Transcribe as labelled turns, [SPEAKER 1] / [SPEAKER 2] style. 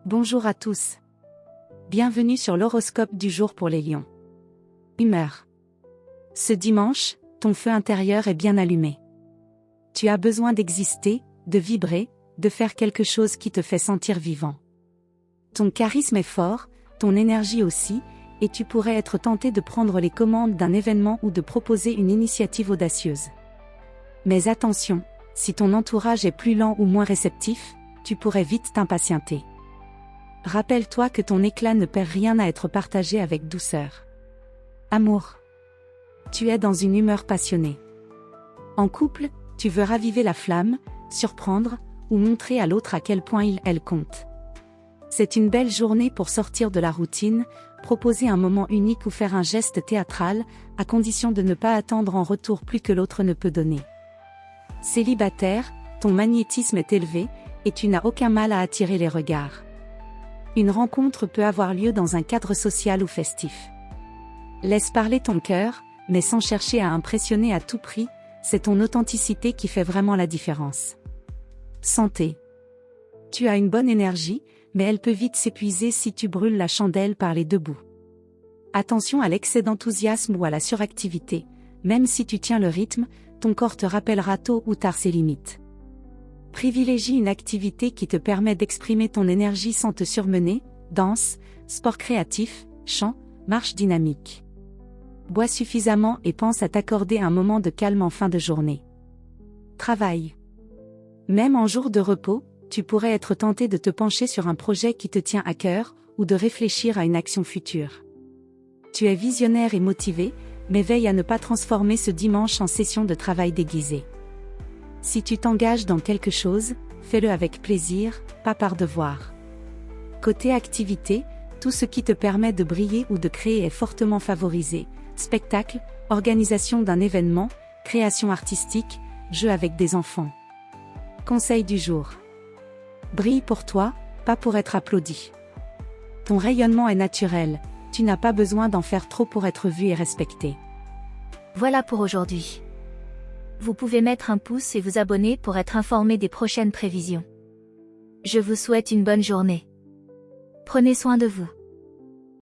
[SPEAKER 1] Bonjour à tous. Bienvenue sur l'horoscope du jour pour les lions. Humeur. Ce dimanche, ton feu intérieur est bien allumé. Tu as besoin d'exister, de vibrer, de faire quelque chose qui te fait sentir vivant. Ton charisme est fort, ton énergie aussi, et tu pourrais être tenté de prendre les commandes d'un événement ou de proposer une initiative audacieuse. Mais attention, si ton entourage est plus lent ou moins réceptif, tu pourrais vite t'impatienter. Rappelle-toi que ton éclat ne perd rien à être partagé avec douceur. Amour. Tu es dans une humeur passionnée. En couple, tu veux raviver la flamme, surprendre, ou montrer à l'autre à quel point elle compte. C'est une belle journée pour sortir de la routine, proposer un moment unique ou faire un geste théâtral, à condition de ne pas attendre en retour plus que l'autre ne peut donner. Célibataire, ton magnétisme est élevé, et tu n'as aucun mal à attirer les regards. Une rencontre peut avoir lieu dans un cadre social ou festif. Laisse parler ton cœur, mais sans chercher à impressionner à tout prix, c'est ton authenticité qui fait vraiment la différence. Santé. Tu as une bonne énergie, mais elle peut vite s'épuiser si tu brûles la chandelle par les deux bouts. Attention à l'excès d'enthousiasme ou à la suractivité, même si tu tiens le rythme, ton corps te rappellera tôt ou tard ses limites. Privilégie une activité qui te permet d'exprimer ton énergie sans te surmener, danse, sport créatif, chant, marche dynamique. Bois suffisamment et pense à t'accorder un moment de calme en fin de journée. Travail. Même en jour de repos, tu pourrais être tenté de te pencher sur un projet qui te tient à cœur, ou de réfléchir à une action future. Tu es visionnaire et motivé, mais veille à ne pas transformer ce dimanche en session de travail déguisée. Si tu t'engages dans quelque chose, fais-le avec plaisir, pas par devoir. Côté activité, tout ce qui te permet de briller ou de créer est fortement favorisé. Spectacle, organisation d'un événement, création artistique, jeu avec des enfants. Conseil du jour. Brille pour toi, pas pour être applaudi. Ton rayonnement est naturel, tu n'as pas besoin d'en faire trop pour être vu et respecté.
[SPEAKER 2] Voilà pour aujourd'hui. Vous pouvez mettre un pouce et vous abonner pour être informé des prochaines prévisions. Je vous souhaite une bonne journée. Prenez soin de vous.